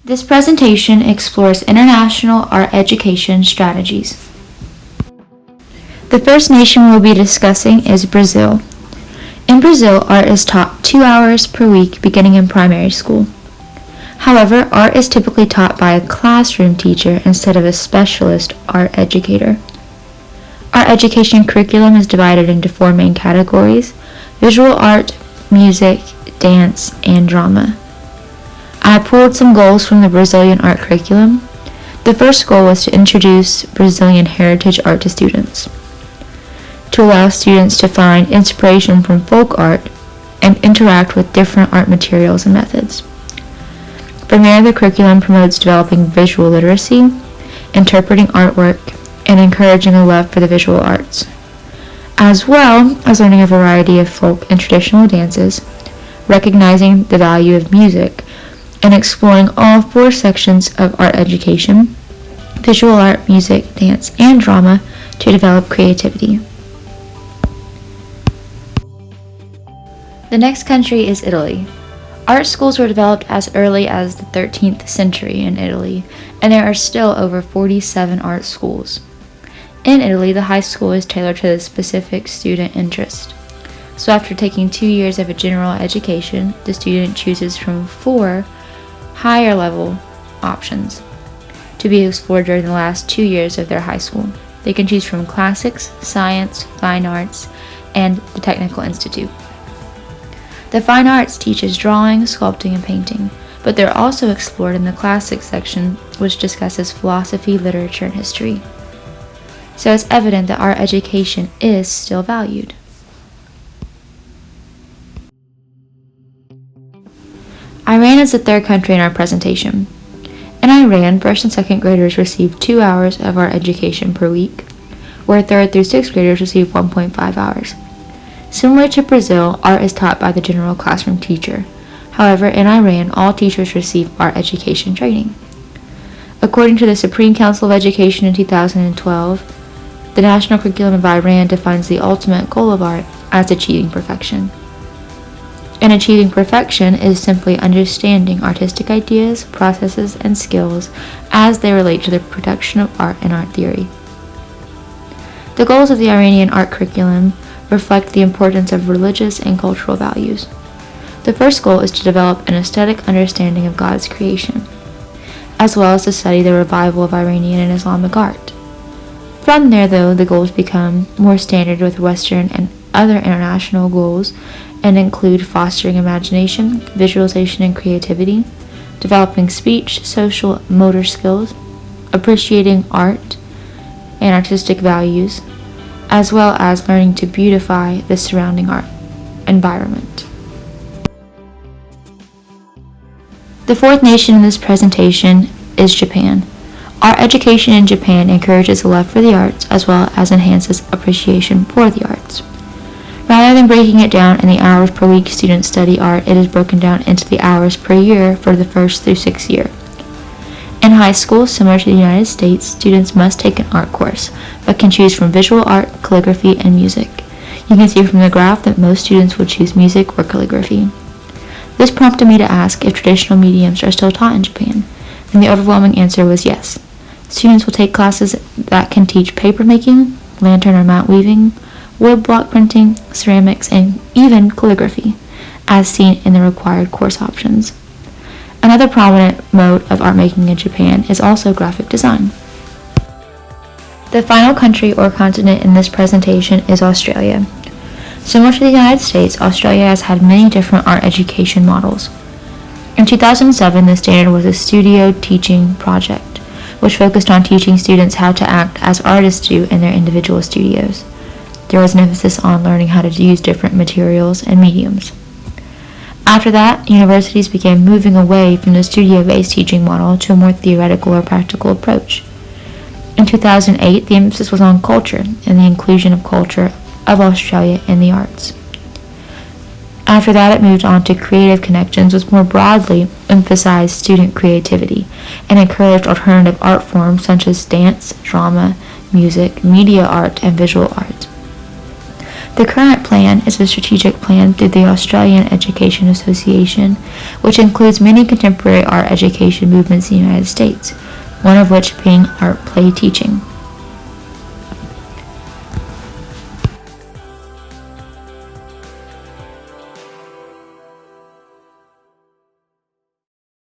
This presentation explores international art education strategies. The first nation we'll be discussing is Brazil. In Brazil, art is taught 2 hours per week beginning in primary school. However, art is typically taught by a classroom teacher instead of a specialist art educator. Art education curriculum is divided into 4 main categories: visual art, music, dance, and drama. I pulled some goals from the Brazilian art curriculum. The first goal was to introduce Brazilian heritage art to students, to allow students to find inspiration from folk art and interact with different art materials and methods. From there, the curriculum promotes developing visual literacy, interpreting artwork, and encouraging a love for the visual arts, as well as learning a variety of folk and traditional dances, recognizing the value of music, and exploring all 4 sections of art education: visual art, music, dance, and drama, to develop creativity. The next country is Italy. Art schools were developed as early as the 13th century in Italy, and there are still over 47 art schools. In Italy, the high school is tailored to the specific student interest. So after taking 2 years of a general education, the student chooses from 4 higher level options to be explored during the last 2 years of their high school. They can choose from classics, science, fine arts, and the technical institute. The fine arts teaches drawing, sculpting, and painting, but they're also explored in the classics section, which discusses philosophy, literature, and history. So it's evident that art education is still valued. Iran is the third country in our presentation. In Iran, 1st and 2nd graders receive 2 hours of art education per week, where 3rd through 6th graders receive 1.5 hours. Similar to Brazil, art is taught by the general classroom teacher. However, in Iran, all teachers receive art education training. According to the Supreme Council of Education in 2012, the national curriculum of Iran defines the ultimate goal of art as achieving perfection. And achieving perfection is simply understanding artistic ideas, processes, and skills as they relate to the production of art and art theory. The goals of the Iranian art curriculum reflect the importance of religious and cultural values. The first goal is to develop an aesthetic understanding of God's creation, as well as to study the revival of Iranian and Islamic art. From there, though, the goals become more standard with Western and other international goals, and include fostering imagination, visualization, and creativity, developing speech, social, motor skills, appreciating art and artistic values, as well as learning to beautify the surrounding art environment. The 4th nation in this presentation is Japan. Art education in Japan encourages a love for the arts as well as enhances appreciation for the arts. Rather than breaking it down in the hours per week students study art, it is broken down into the hours per year for the 1st through 6th year. In high school, similar to the United States, students must take an art course, but can choose from visual art, calligraphy, and music. You can see from the graph that most students would choose music or calligraphy. This prompted me to ask if traditional mediums are still taught in Japan, and the overwhelming answer was yes. Students will take classes that can teach paper making, lantern or mat weaving, wood block printing, ceramics, and even calligraphy, as seen in the required course options. Another prominent mode of art making in Japan is also graphic design. The final country or continent in this presentation is Australia. Similar to the United States, Australia has had many different art education models. In 2007, the standard was a studio teaching project, which focused on teaching students how to act as artists do in their individual studios. There was an emphasis on learning how to use different materials and mediums. After that, universities began moving away from the studio-based teaching model to a more theoretical or practical approach. In 2008, the emphasis was on culture and the inclusion of culture of Australia in the arts. After that, it moved on to creative connections, which more broadly emphasized student creativity and encouraged alternative art forms such as dance, drama, music, media art, and visual art. The current plan is a strategic plan through the Australian Education Association, which includes many contemporary art education movements in the United States, one of which being art play teaching.